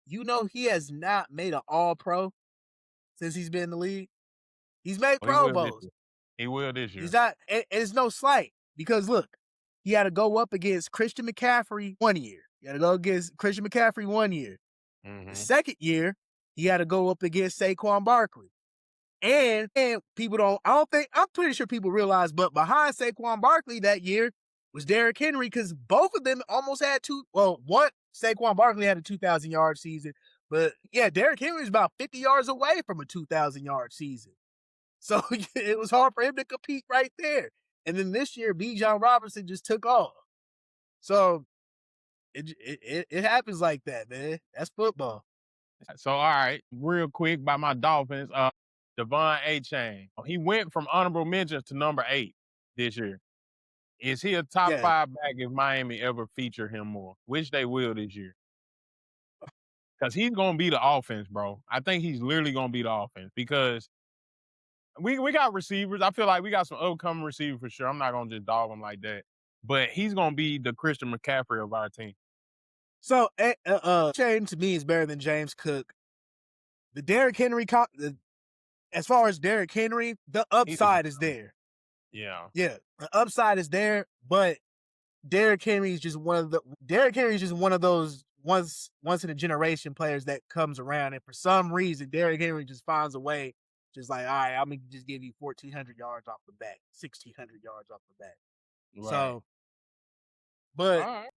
He has not made an All-Pro since he's been in the league. He's made He Pro will this Bowls. year. He will this year. He's not, and it's no slight, because look, he had to go up against Christian McCaffrey 1 year. He had to go against Christian McCaffrey 1 year. The second year, he had to go up against Saquon Barkley. And I'm pretty sure people realize, but behind Saquon Barkley that year was Derrick Henry, because both of them almost had Saquon Barkley had a 2,000-yard season, but yeah, Derrick Henry was about 50 yards away from a 2,000-yard season. So it was hard for him to compete right there. And then this year, Bijan Robinson just took off. So it happens like that, man. That's football. So all right, real quick by my Dolphins. Devon A-Chain. He went from honorable mentions to number 8 this year. Is he a top Yeah. 5 back if Miami ever feature him more? Which they will this year. Because he's going to be the offense, bro. I think he's literally going to be the offense because we got receivers. I feel like we got some upcoming receivers for sure. I'm not going to just dog him like that. But he's going to be the Christian McCaffrey of our team. So, Chain to me is better than James Cook. The Derrick Henry, as far as Derrick Henry, the upside is there. Yeah. Yeah, the upside is there, but Derrick Henry is just one of those once in a generation players that comes around, and for some reason, Derrick Henry just finds a way, just like, all right, I'm gonna just give you 1,400 yards off the bat, 1,600 yards off the bat. Right. So, but all right.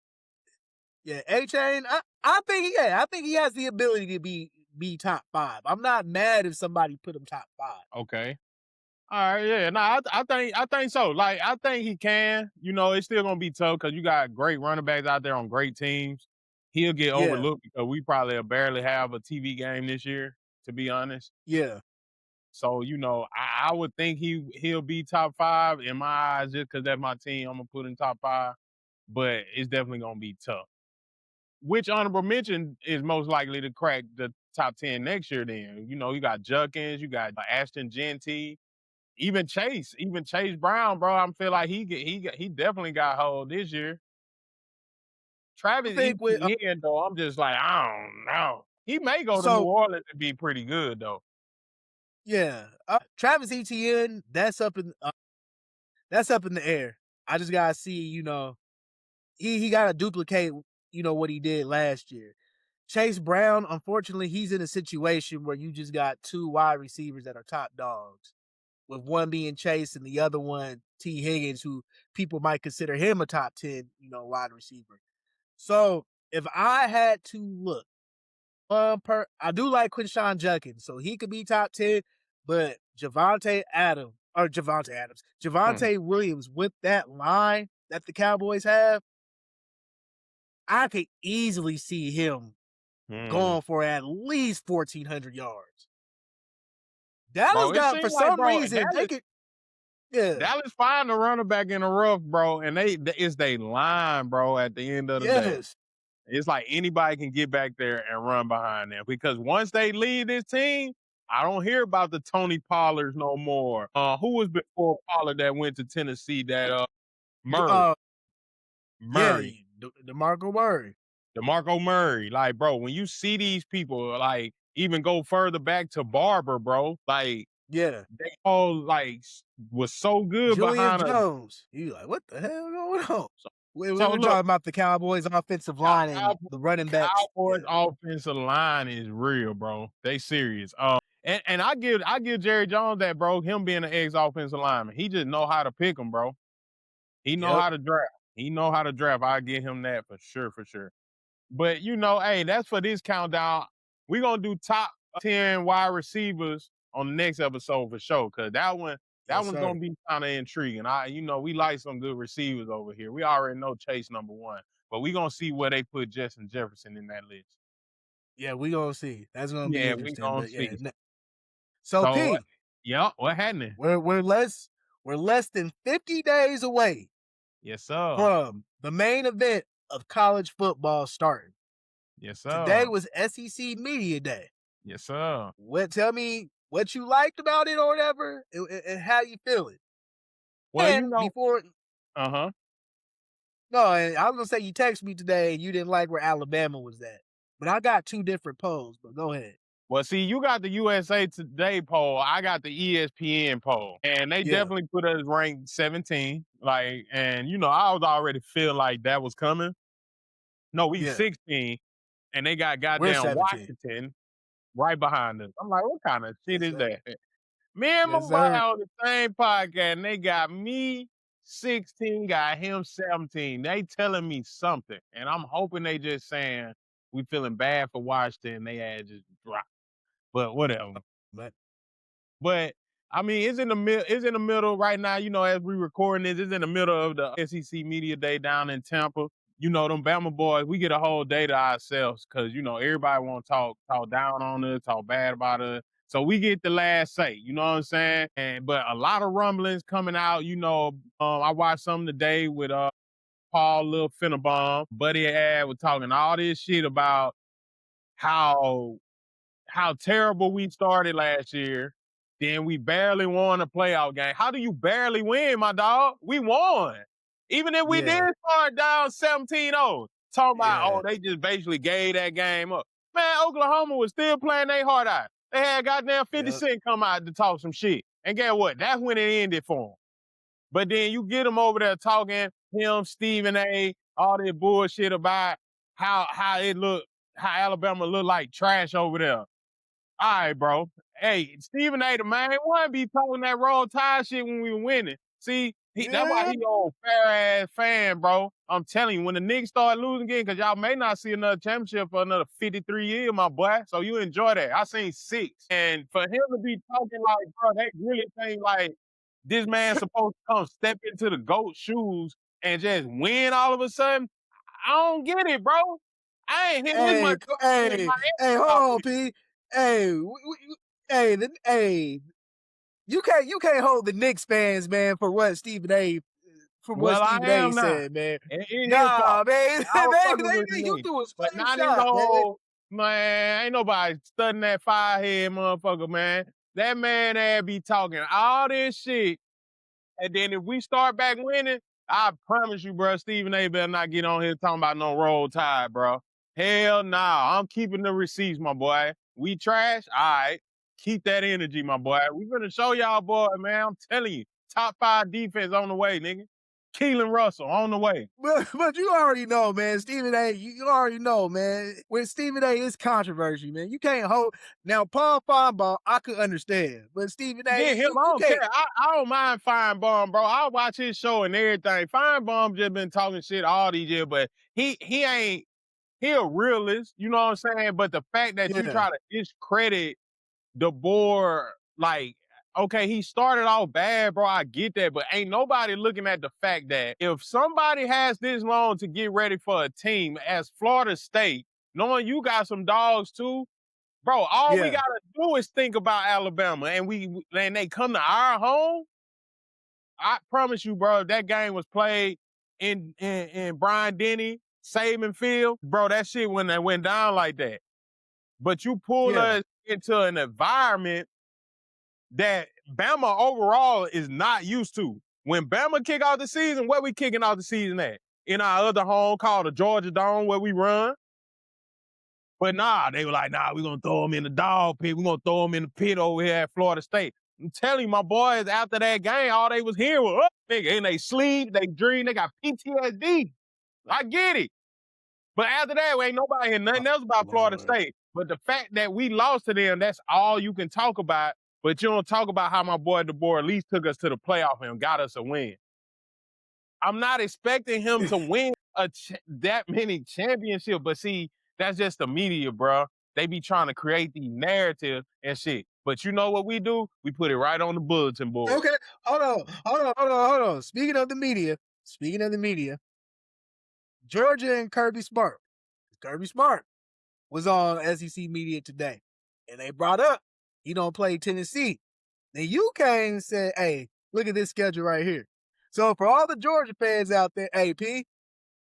yeah, A-Chain, I think he has the ability to be top 5. I'm not mad if somebody put him top 5. Okay. All right, yeah. No, I think so. Like, I think he can. You know, it's still gonna be tough because you got great running backs out there on great teams. He'll get overlooked because we probably barely have a TV game this year, to be honest. Yeah. So, you know, I would think he'll be top 5 in my eyes just because that's my team. I'm gonna put in top 5, but it's definitely gonna be tough. Which honorable mention is most likely to crack the top 10 next year? Then you know, you got Judkins, you got Ashton Genty. Even Chase Brown, bro, I feel like he definitely got hold this year. I Travis think with Etienne, though, I'm just like, I don't know. He may go to New Orleans and be pretty good, though. Yeah, Travis Etienne, that's up in the air. I just gotta see, you know, he gotta duplicate, you know, what he did last year. Chase Brown, unfortunately, he's in a situation where you just got 2 wide receivers that are top dogs, with one being Chase and the other one T. Higgins, who people might consider him a top 10, you know, wide receiver. So if I had to look, I do like Quinshawn Judkins, so he could be top 10, but Javonte Williams with that line that the Cowboys have, I could easily see him going for at least 1,400 yards. Dallas got, for some reason, they could. Yeah, Dallas find the running back in the rough, bro, and it's they line, bro. At the end of the day, it's like anybody can get back there and run behind them because once they leave this team, I don't hear about the Tony Pollards no more. Who was before Pollard that went to Tennessee? That Murray. Murray. Yeah, DeMarco Murray. DeMarco Murray. Like, bro, when you see these people, like, even go further back to Barber, bro, like, yeah, they all like was so good Julius behind Jones. You like, what the hell going on? We're look, talking about the Cowboys offensive line and the running backs. Cowboys offensive line is real, bro. They serious. And I give Jerry Jones that, bro. Him being an ex-offensive lineman, he just know how to pick them, bro. He know how to draft. He know how to draft. I give him that for sure, for sure. But you know, hey, that's for this countdown. We're gonna do top 10 wide receivers on the next episode for sure. Cause that one's gonna be kind of intriguing. We like some good receivers over here. We already know Chase number 1, but we're gonna see where they put Justin Jefferson in that list. Yeah, we gonna see. That's gonna be interesting. We gonna see. So P, what happening? We're less than 50 days away. Yes, sir. From the main event of college football starting. Yes, sir. Today was SEC Media Day. Yes, sir. Tell me what you liked about it or whatever, and how you feeling. Well, and before. No, and I was gonna say you texted me today and you didn't like where Alabama was at, but I got 2 different polls. But go ahead. Well, see, you got the USA Today poll. I got the ESPN poll, and they definitely put us ranked 17. Like, and I was already feeling like that was coming. No, we 16, and they got goddamn Washington right behind us. I'm like, what kind of shit is that? Me and my boy on the same podcast, and they got me 16, got him 17. They telling me something, and I'm hoping they just saying we feeling bad for Washington. They had just dropped. But whatever. But I mean, it's in the middle right now. As we recording this, it's in the middle of the SEC Media Day down in Tampa. Them Bama boys, we get a whole day to ourselves because everybody want to talk down on us, talk bad about us. So we get the last say, you know what I'm saying? But a lot of rumblings coming out, I watched some today with Paul Lil Finnebomb. Buddy Ad was talking all this shit about how terrible we started last year. Then we barely won a playoff game. How do you barely win, my dog? We won. Even if we did Yeah. start down 17-0, talking Yeah. about, they just basically gave that game up. Man, Oklahoma was still playing their heart out. They had goddamn 50 Yep. Cent come out to talk some shit. And guess what? That's when it ended for them. But then you get them over there talking, him, Stephen A., all this bullshit about how Alabama look like trash over there. All right, bro. Hey, Stephen A. the man, why be talking that Roll Tide shit when we were winning? See, that's why Yeah. he old fair ass fan, bro. I'm telling you, when the Knicks start losing again, because y'all may not see another championship for another 53 years, my boy. So you enjoy that. I seen 6. And for him to be talking like, bro, they really think like this man supposed to come step into the GOAT shoes and just win all of a sudden. I don't get it, bro. I ain't hitting this much in my Hey, hold on, P. Hey, you can't hold the Knicks fans, man, for what Stephen A. Well, I am now. said, man. It's his Nah, fault. man, I was fucking with they the you Knicks. do a But straight now this shot, man. whole, man, ain't nobody studying that firehead motherfucker, man. That man there be talking all this shit. And then if we start back winning, I promise you, bro, Stephen A. better not get on here talking about no Roll Tide, bro. Hell nah. I'm keeping the receipts, my boy. We trash? All right. Keep that energy, my boy. We gonna show y'all, boy, man. I'm telling you. Top 5 defense on the way, nigga. Keelan Russell on the way. But you already know, man. Stephen A. You already know, man. With Stephen A. it's controversy, man. You can't hold now. Paul Feinbaum, I could understand, but Stephen A. Yeah, him, I You don't can't. care. I don't mind Feinbaum, bro. I watch his show and everything. Feinbaum just been talking shit all these years, but he ain't, he a realist, you know what I'm saying? But the fact that you Yeah, try to discredit the board, like, okay, he started off bad, bro. I get that, but ain't nobody looking at the fact that if somebody has this long to get ready for a team as Florida State, knowing you got some dogs too, bro, all we yeah, gotta do is think about Alabama, and they come to our home. I promise you, bro, if that game was played in Brian Denny, Saban Field, bro, that shit went down like that. But you pull yeah, us into an environment that Bama overall is not used to. When Bama kick out the season, where we kicking out the season at? In our other home called the Georgia Dome, where we run. But nah, they were like, nah, we're going to throw them in the dog pit. We're going to throw them in the pit over here at Florida State. I'm telling you, my boys, after that game, all they was hearing was, nigga, and they sleep, they dream, they got PTSD. I get it. But after that, ain't nobody hear nothing else about Florida Lord. State. But the fact that we lost to them, that's all you can talk about. But you don't talk about how my boy DeBoer at least took us to the playoff and got us a win. I'm not expecting him to win that many championships, but see, that's just the media, bro. They be trying to create the narrative and shit. But you know what we do? We put it right on the bulletin board. Okay, hold on. Speaking of the media, Georgia and Kirby Smart was on SEC media today, and they brought up he don't play Tennessee. Then you came and said, "Hey, look at this schedule right here." So for all the Georgia fans out there, hey P,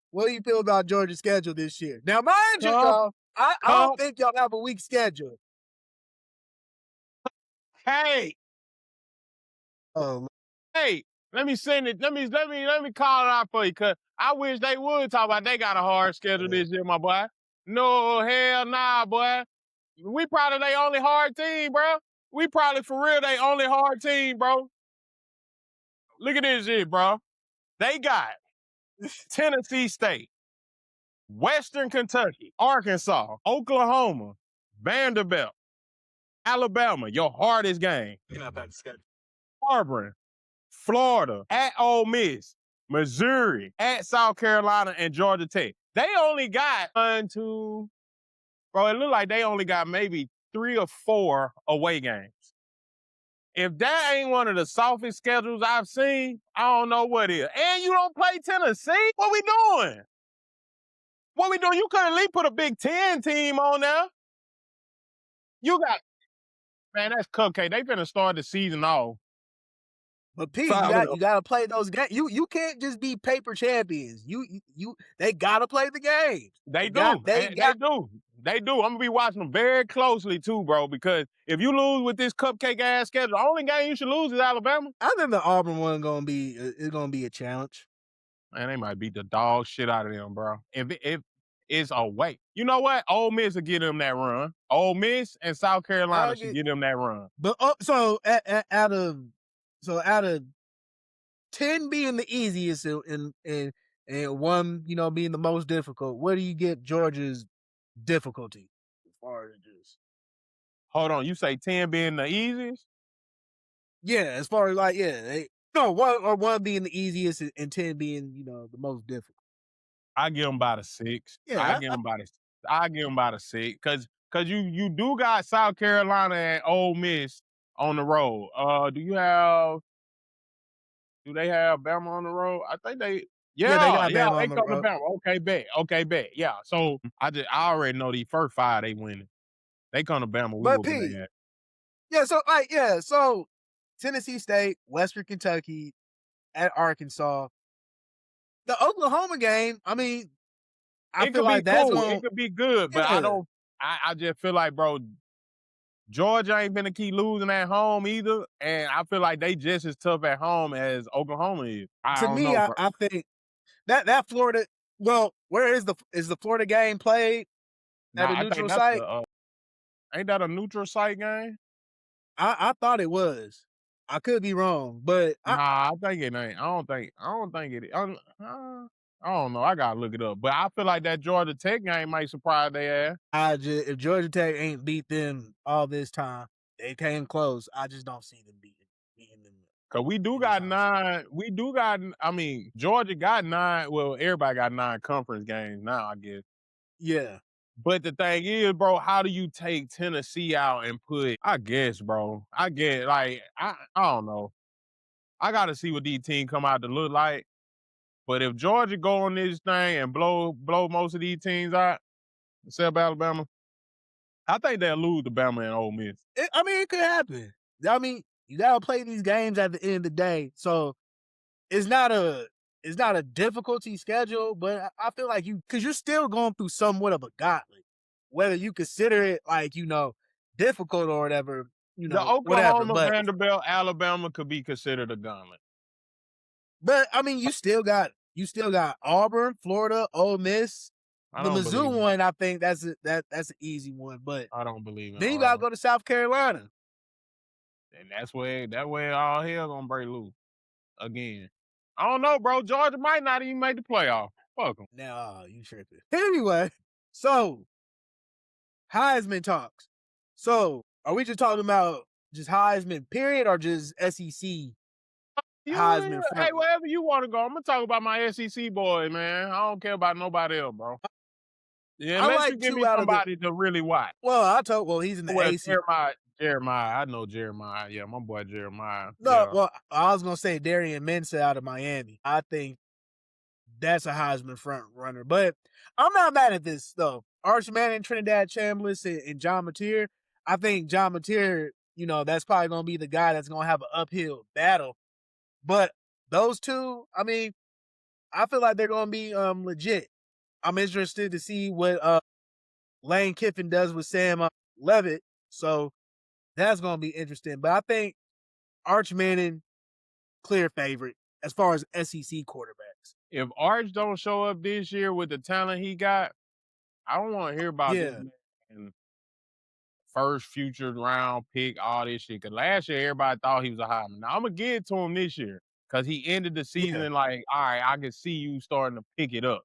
what do you feel about Georgia's schedule this year? Now, mind you, y'all, I don't think y'all have a weak schedule. Hey, Oh, hey, let me send it. Let me call it out for you, cause I wish they would talk about they got a hard schedule this year, my boy. No, hell nah, boy. We probably they only hard team, bro. We probably for real they only hard team, bro. Look at this shit, bro. They got Tennessee State, Western Kentucky, Arkansas, Oklahoma, Vanderbilt, Alabama, your hardest game. Auburn, Florida, at Ole Miss, Missouri, at South Carolina, and Georgia Tech. They only got bro, it look like they only got maybe 3 or 4 away games. If that ain't one of the softest schedules I've seen, I don't know what is. And you don't play Tennessee? What we doing? You could at least put a Big Ten team on there. You got Man, that's cupcake. They finna start the season off. But P, you 5-0. got to play those games. You can't just be paper champions. They got to play the games. They They do. they They got. do. They do. I'm gonna be watching them very closely too, bro. Because if you lose with this cupcake ass schedule, the only game you should lose is Alabama. I think the Auburn one gonna be is gonna be a challenge. Man, they might beat the dog shit out of them, bro. If it's away, you know what? Ole Miss will get them that run. Ole Miss and South Carolina should get them that run. But so out of 10 being the easiest and one being the most difficult, where do you get Georgia's difficulty as far as just? Hold on, you say 10 being the easiest? Yeah, as far as one being the easiest and 10 being the most difficult. I give them by the 6. Yeah, I give them by the 6 because you do got South Carolina and Ole Miss on the road. Do they have Bama on the road? I think they. they Yeah, got Bama they on the come to road. Bama. Okay, bet. Yeah, so I already know these first 5 they winning. They come to Bama, we But whooping P, their ass. so Tennessee State, Western Kentucky, at Arkansas. The Oklahoma game, I mean, I It feel could be like that's cool. going. It could be good, but Yeah. I just feel like, bro, Georgia ain't gonna keep losing at home either, and I feel like they just as tough at home as Oklahoma is. I To don't me, know, bro. I think that Florida. Well, where is the Florida game played at Nah, a I think neutral that's site? ain't that a neutral site game? I thought it was. I could be wrong, but Nah, I think it ain't. I don't think it is. I don't know. I gotta look it up. But I feel like that Georgia Tech game might surprise their ass. if Georgia Tech ain't beat them all this time, they came close. I just don't see them beating them. Cause we do got 9. I mean, Georgia got 9. Well, everybody got 9 conference games now, I guess. Yeah. But the thing is, bro, how do you take Tennessee out and put? I guess, bro. I get like I don't know. I gotta see what these teams come out to look like. But if Georgia go on this thing and blow most of these teams out, except Alabama, I think they'll lose to Bama and Ole Miss. It could happen. I mean, you gotta play these games at the end of the day. So it's not a difficulty schedule, but I feel like because you're still going through somewhat of a gauntlet, whether you consider it like difficult or whatever, The whatever. Oklahoma, But Vanderbilt, Alabama could be considered a gauntlet. I mean, you still got Auburn, Florida, Ole Miss. The Mizzou one, I think that's an easy one, but I don't believe in then you gotta go to South Carolina, and that's where all hell gonna break loose again. I don't know, bro. Georgia might not even make the playoff. Fuck them. Now, you tripping. Anyway, so Heisman talks. So are we just talking about just Heisman period or just SEC Heisman front? Hey, wherever you want to go, I'm gonna talk about my SEC boy, man. I don't care about nobody else, bro. Yeah, unless you give me somebody to really watch. Well, he's in the AC. Jeremiah, I know Jeremiah. Yeah, my boy Jeremiah. No, yeah. well, I was gonna say Darian Mensah out of Miami. I think that's a Heisman front runner, but I'm not mad at this though. Arch Manning, Trinidad Chambliss, and John Mateer. I think John Mateer, that's probably gonna be the guy that's gonna have an uphill battle. But those two, I mean, I feel like they're gonna be legit. I'm interested to see what Lane Kiffin does with Sam Levitt. So that's gonna be interesting. But I think Arch Manning, clear favorite as far as SEC quarterbacks. If Arch don't show up this year with the talent he got, I don't want to hear about this man. First future round pick, all this shit. Cause last year everybody thought he was a Heisman. Now I'm gonna give it to him this year. Cause he ended the season like, all right, I can see you starting to pick it up.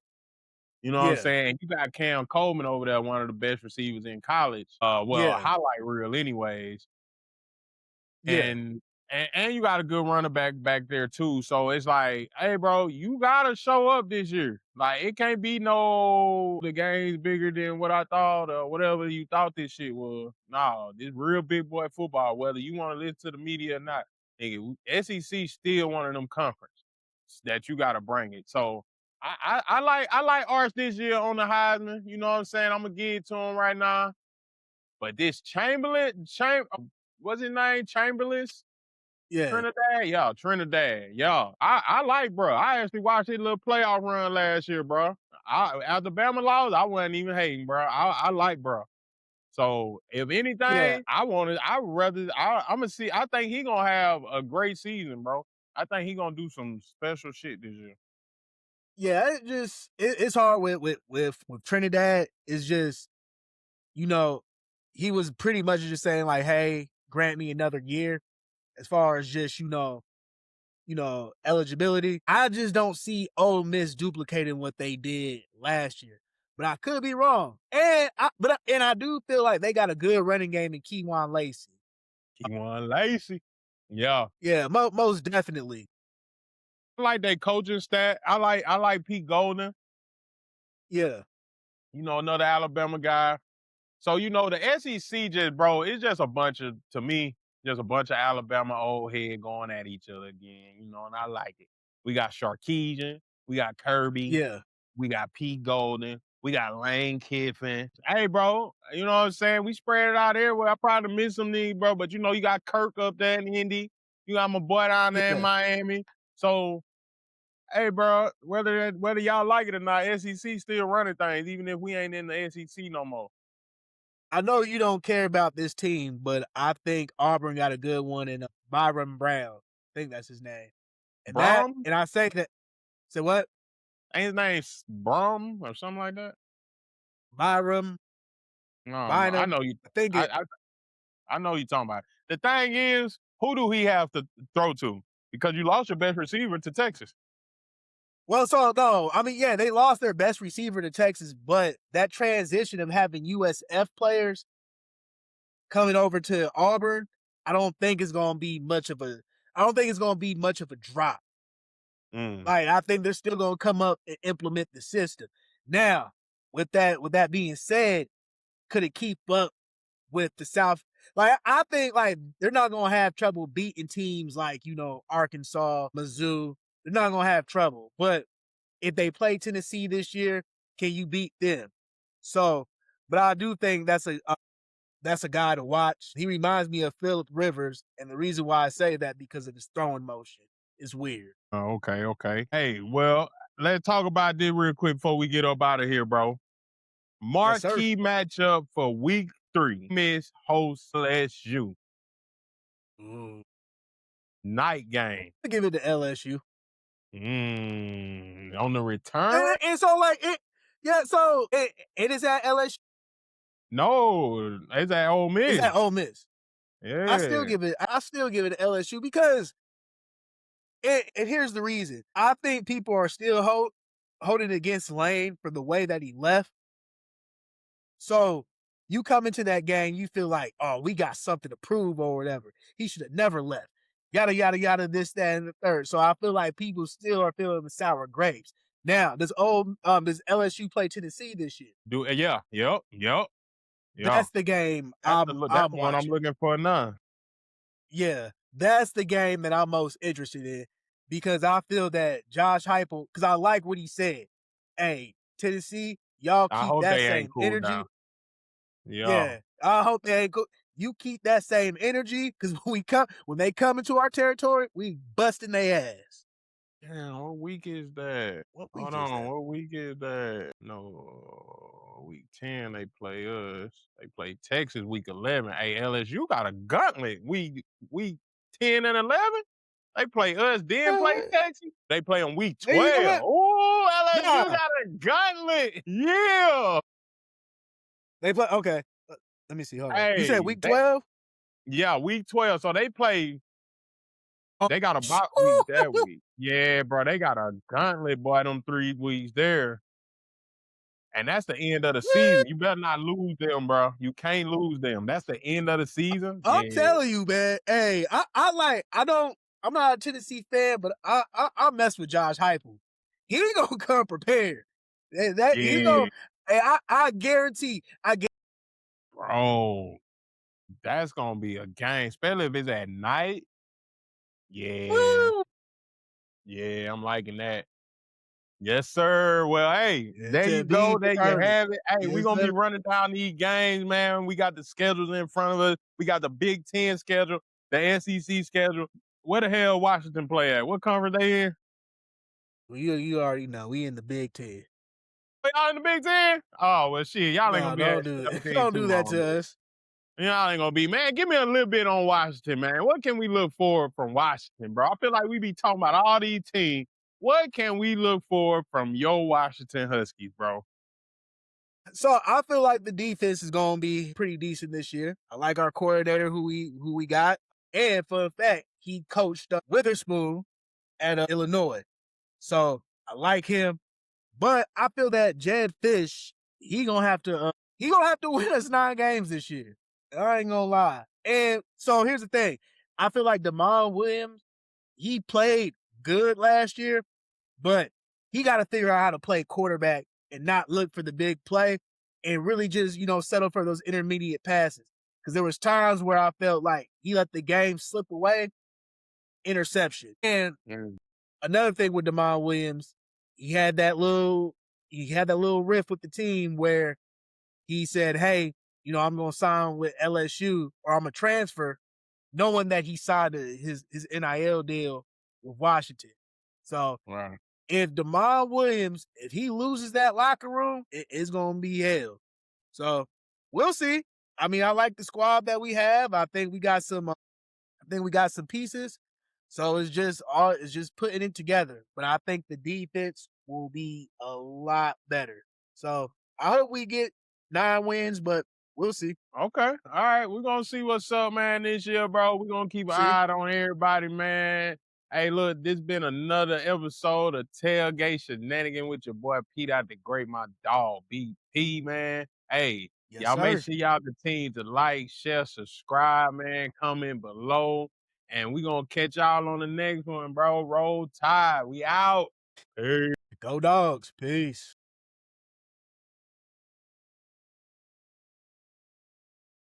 You know what I'm saying? You got Cam Coleman over there, one of the best receivers in college. A highlight reel anyways. And you got a good running back there too. So it's like, hey, bro, you gotta show up this year. Like, it can't be the game's bigger than what I thought or whatever you thought this shit was. No, this real big boy football, whether you want to listen to the media or not. Nigga, SEC still one of them conferences that you gotta bring it. So I like Arch this year on the Heisman. You know what I'm saying? I'm gonna give it to him right now. But this Chamberlain, what's his name? Chamberlain? Yeah, Trinidad? Yeah, Trinidad. Yeah. I like bro. I actually watched his little playoff run last year, bro. After Bama lost, I wasn't even hating, bro. I like bro. So if yeah, anything, I'm gonna see. I think he gonna have a great season, bro. I think he gonna do some special shit this year. yeah. It's hard with Trinidad. It's just he was pretty much just saying like, "Hey, grant me another year." As far as just eligibility, I just don't see Ole Miss duplicating what they did last year. But I could be wrong, and I do feel like they got a good running game in Keywan Lacey. Keywan Lacey. Yeah. Yeah, most definitely. I like that coaching stat. I like Pete Golden, Yeah, another Alabama guy. So, the SEC it's just a bunch of, to me, just a bunch of Alabama old head going at each other again, and I like it. We got Sarkisian, we got Kirby, yeah, we got Pete Golden, we got Lane Kiffin. Hey, bro, you know what I'm saying? We spread it out everywhere. I probably missed some these, bro, but you got Kirk up there in Indy. You got my boy down there in yeah. Miami. So, hey, bro, whether y'all like it or not, SEC still running things, even if we ain't in the SEC no more. I know you don't care about this team, but I think Auburn got a good one in Byron Brown. I think that's his name. Brom? And I say that. Say what? Ain't his name Brom or something like that? Byram, No, I Bynum. know you. I think I, it. I I know you talking about. The thing is, who do he have to throw to? Because you lost your best receiver to Texas. Well, so no, I mean, yeah, they lost their best receiver to Texas, but that transition of having USF players coming over to Auburn, I don't think it's going to be much of a. I don't think it's going to be much of a drop. Mm. Like I think they're still going to come up and implement the system. Now, with that being said, could it keep up with the South? Like I think like they're not going to have trouble beating teams like Arkansas, Mizzou. They're not going to have trouble, but if they play Tennessee this year, can you beat them? So, but I do think that's a guy to watch. He reminds me of Philip Rivers, and the reason why I say that because of his throwing motion is weird. Oh, okay, okay. Hey, well, let's talk about this real quick before we get up out of here, bro. Yes, sir. Marquee matchup for week 3. Miss hosts LSU. Ooh. Night game. I give it to LSU. On the return? And so like yeah, so it is at LSU. No, it's at Ole It's Miss. at Ole Miss. Yeah. I still give it to LSU because and here's the reason. I think people are still holding against Lane for the way that he left. So you come into that game, you feel like, oh, we got something to prove or whatever. He should have never left. Yada yada yada, this, that, and the third. So I feel like people still are feeling the sour grapes. Now, does LSU play Tennessee this year? Yeah. Yep. Yep. Yeah. That's the game That's I'm the one I'm watching. looking for now. Yeah, that's the game that I'm most interested in because I feel that Josh Heupel, because I like what he said. Hey, Tennessee, y'all I keep hope that they ain't same cooled down. energy. Yeah. Yeah, I hope they ain't go. You keep that same energy because when they come into our territory, we busting their ass. Damn, what week is that? What Hold week is on, that? what week is that? No, week 10 they play us. They play Texas week 11. Hey, LSU got a gauntlet. Week 10 and 11. They play us, then play Uh, Texas. They play on week Hey, you know 12. what? Oh, LSU Nah, got a gauntlet. Yeah. they play. Okay, let me see. Hold on. You said Hey, week 12? yeah, week 12. So Oh, they got a bye week that week. Yeah, bro, they got a gauntlet, boy, them 3 weeks there. And that's the end of the season. You better not lose them, bro. You can't lose them. That's the end of the season. I'm Yeah. telling you, man. Hey, I'm not a Tennessee fan, but I mess with Josh Heupel. He gonna come prepared. That he gonna. Yeah, Hey, I guarantee. bro. That's gonna be a game, especially if it's at night. Yeah. Woo! Yeah, I'm liking that. Yes, sir. Well, hey, It's there a you go. There you determined. have it. Hey, we're Yes, gonna be sir. running down these games, man. We got the schedules in front of us. We got the Big Ten schedule, the SEC schedule. Where the hell Washington play at? What conference they in? Well, you already know we in the Big Ten. Y'all in the Big Ten? Oh well, shit. Y'all ain't No, gonna be at don't do that. 17 Don't too do that long. to us. Y'all ain't gonna be, man. Give me a little bit on Washington, man. What can we look for from Washington, bro? I feel like we be talking about all these teams. What can we look for from your Washington Huskies, bro? So I feel like the defense is gonna be pretty decent this year. I like our coordinator who we got, and for a fact, he coached Witherspoon at Illinois, so I like him. But I feel that Jed Fish he gonna have to win us 9 games this year. I ain't gonna lie. And so here's the thing: I feel like Damon Williams, he played good last year, but he got to figure out how to play quarterback and not look for the big play and really just, settle for those intermediate passes. Because there was times where I felt like he let the game slip away, interception. And Mm. another thing with Damon Williams, he had that little riff with the team where he said, "Hey, I'm going to sign with LSU or I'm going to transfer," knowing that he signed his NIL deal with Washington. So Right. if Damon Williams, if he loses that locker room, it's gonna be hell. So we'll see. I mean, I like the squad that we have. I think we got some. I think we got some pieces. So it's just putting it together. But I think the defense will be a lot better. So I hope we get 9 wins, but we'll see. Okay. All right. We're gonna see what's up, man, this year, bro. We're gonna keep an See, eye on everybody, man. Hey, look, this been another episode of Tailgate Shenanigan with your boy Pete out the great, my dog BP, man. Hey, yes, y'all make sir. sure y'all continue to like, share, subscribe, man. Comment below. And we're gonna catch y'all on the next one, bro. Roll Tide. We out. Peace. Go Dogs. Peace.